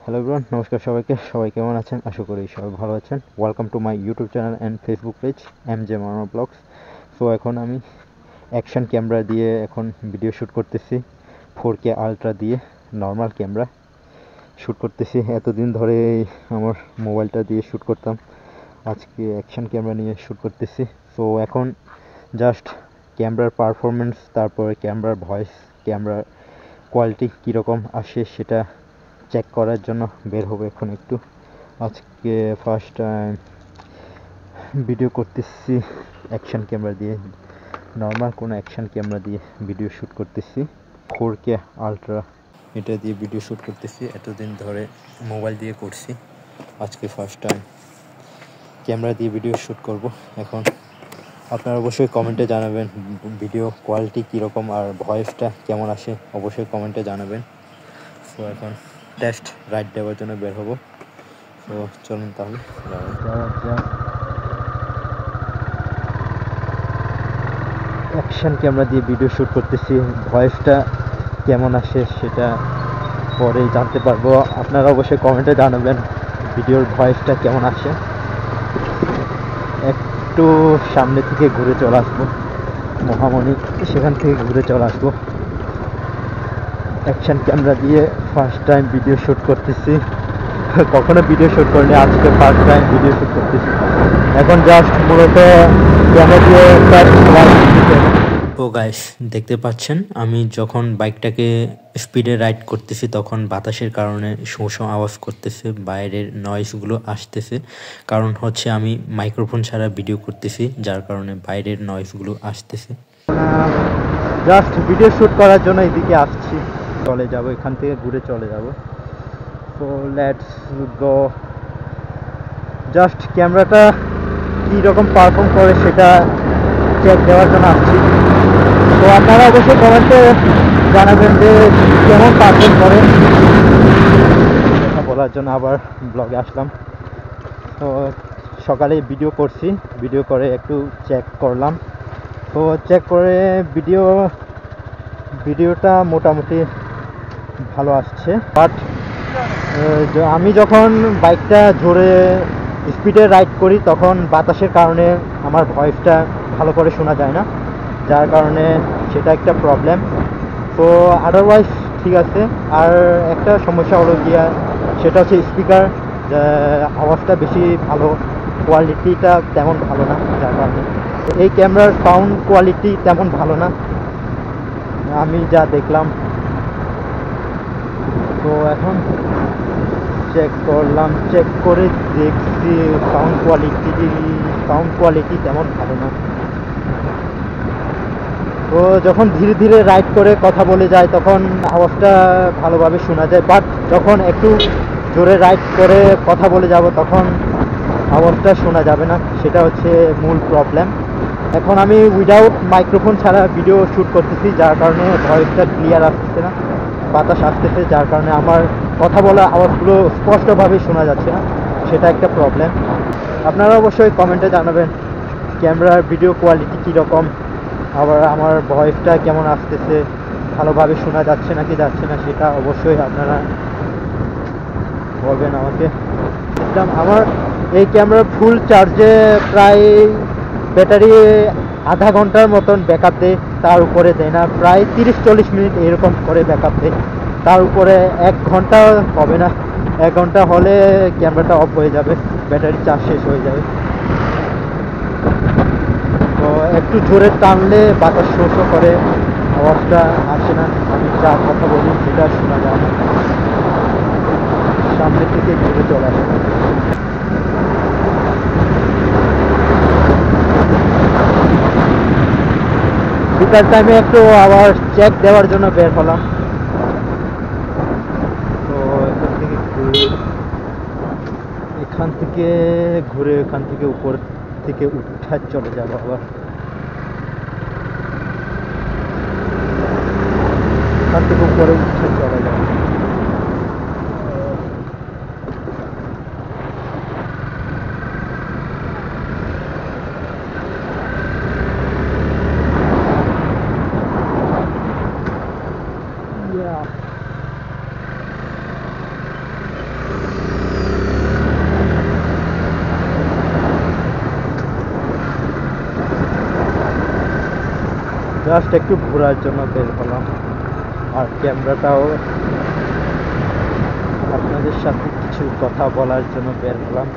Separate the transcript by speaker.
Speaker 1: Hello everyone, নমস্কার সবাইকে। সবাই কেমন আছেন? আশা করি সবাই ভালো আছেন। Welcome to my YouTube channel and Facebook page MJ Marma blogs. So এখন আমি অ্যাকশন ক্যামেরা দিয়ে এখন ভিডিও শ্যুট করতেছি, 4K আলট্রা দিয়ে নর্মাল ক্যামেরা শ্যুট করতেছি। এতদিন ধরে আমার মোবাইলটা দিয়ে শ্যুট করতাম, আজকে অ্যাকশন ক্যামেরা নিয়ে শ্যুট করতেছি। সো এখন জাস্ট ক্যামেরার পারফরমেন্স, তারপরে ক্যামেরার ভয়েস, ক্যামেরার কোয়ালিটি কীরকম আসে সেটা চেক করার জন্য বের হবে এখন একটু। আজকে ফার্স্ট টাইম ভিডিও করতেছি অ্যাকশন ক্যামেরা দিয়ে, নর্মাল কোনো অ্যাকশন ক্যামেরা দিয়ে ভিডিও শ্যুট করতেছি। 4K আলট্রা এটা দিয়ে ভিডিও শ্যুট করতেছি। এতদিন ধরে মোবাইল দিয়ে করছি, আজকে ফার্স্ট টাইম ক্যামেরা দিয়ে ভিডিও শ্যুট করব। এখন আপনারা অবশ্যই কমেন্টে জানাবেন ভিডিও কোয়ালিটি কীরকম আর ভয়েসটা কেমন আসে, অবশ্যই কমেন্টে জানাবেন। সো এখন টেস্ট রাইড দেওয়ার জন্য বের হবো। তো চলুন তাহলে অ্যাকশন ক্যামেরা দিয়ে ভিডিও শ্যুট করতেছি। ভয়েসটা কেমন আসে সেটা পরেই জানতে পারবো। আপনারা অবশ্যই কমেন্টে জানাবেন ভিডিওর ভয়েসটা কেমন আসে। একটু সামনে থেকে ঘুরে চলে আসবো, মহামণি, সেখান থেকে ঘুরে চলে আসবো। অ্যাকশন ক্যামেরা দিয়ে ফার্স্ট টাইম ভিডিও শ্যুট করতেছি। কখনো ভিডিও শ্যুট করিনি, আজকে ফার্স্ট টাইম ভিডিও শ্যুট করতেছি। এখন জাস্ট মূলত ক্যামেরা দিয়ে তো গাইস দেখতে পাচ্ছেন, আমি যখন বাইকটাকে স্পিডে রাইড করতেছি তখন বাতাসের কারণে শোঁ শোঁ আওয়াজ করতেছে, বাইরের নয়েজগুলো আসতেছে। কারণ হচ্ছে আমি মাইক্রোফোন ছাড়া ভিডিও করতেছি, যার কারণে বাইরের নয়েজগুলো আসতেছে। জাস্ট ভিডিও শ্যুট করার জন্য এদিকে আসছি, চলে যাব, এখান থেকে ঘুরে চলে যাব। So let's go. জাস্ট ক্যামেরাটা কীরকম পারফর্ম করে সেটা চেক দেওয়ার জন্য আসছি। তো আপনারা অবশ্যই কমেন্টে জানাবেন যে কেমন পারফর্ম করে। কথা বলার জন্য আবার ব্লগে আসলাম। তো সকালে ভিডিও করছি, ভিডিও করে একটু চেক করলাম। তো চেক করে ভিডিওটা মোটামুটি ভালো আসছে। বাট আমি যখন বাইকটা জোরে স্পিডে রাইড করি তখন বাতাসের কারণে আমার ভয়েসটা ভালো করে শোনা যায় না, যার কারণে সেটা একটা প্রবলেম। তো আদারওয়াইজ ঠিক আছে। আর একটা সমস্যা হলো গিয়া, সেটা হচ্ছে স্পিকার, আওয়াজটা বেশি ভালো, কোয়ালিটিটা তেমন ভালো না, যার কারণে এই ক্যামেরার সাউন্ড কোয়ালিটি তেমন ভালো না আমি যা দেখলাম। তো এখন চেক করলাম, চেক করে দেখছি সাউন্ড কোয়ালিটি তেমন ভালো না। তো যখন ধীরে ধীরে রাইড করে কথা বলে যায় তখন আওয়াজটা ভালোভাবে শোনা যায়, বাট যখন একটু জোরে রাইড করে কথা বলে যাব তখন আওয়াজটা শোনা যাবে না, সেটা হচ্ছে মূল প্রবলেম। এখন আমি উইদাউট মাইক্রোফোন ছাড়া ভিডিও শ্যুট করতেছি, যার কারণে ভয়েসটা ক্লিয়ার আসতেছে না, বাতাস আসতেছে, যার কারণে আমার কথা বলা আওয়াজগুলো স্পষ্টভাবে শোনা যাচ্ছে না, সেটা একটা প্রবলেম। আপনারা অবশ্যই কমেন্টে জানাবেন ক্যামেরার ভিডিও কোয়ালিটি কীরকম, আবার আমার ভয়েসটা কেমন আসতেছে, ভালোভাবে শোনা যাচ্ছে নাকি যাচ্ছে না, সেটা অবশ্যই আপনারা বলবেন আমাকে। আমার এই ক্যামেরা ফুল চার্জে প্রায় ব্যাটারি আধা ঘন্টার মতন ব্যাকআপ দেয়, তার উপরে দেয় না, প্রায় 30-40 মিনিট এরকম করে ব্যাকআপ দেয়, তার উপরে 1 ঘন্টা হবে না। 1 ঘন্টা হলে ক্যামেরাটা অফ হয়ে যাবে, ব্যাটারি চার্জ শেষ হয়ে যাবে। তো একটু জোরে টানলে বাতাস শো শো করে, আওয়াজটা আসে না, আমি যা কথা বলি সেটা শোনা যায় না, সামনে থেকে ঘুরে চলে আসে। বিকাল টাইমে একটু আবার চেক দেওয়ার জন্য বের হলাম। তো এখান থেকে ঘুরে এখান থেকে উপর থেকে উঠে চলে যাবো আবার। এখান থেকে উপরে উঠে চলে যাবো। জাস্ট একটু ঘোরার জন্য বের হলাম, আর ক্যামেরাটাও আপনাদের সাথে কিছু কথা বলার জন্য বের হলাম।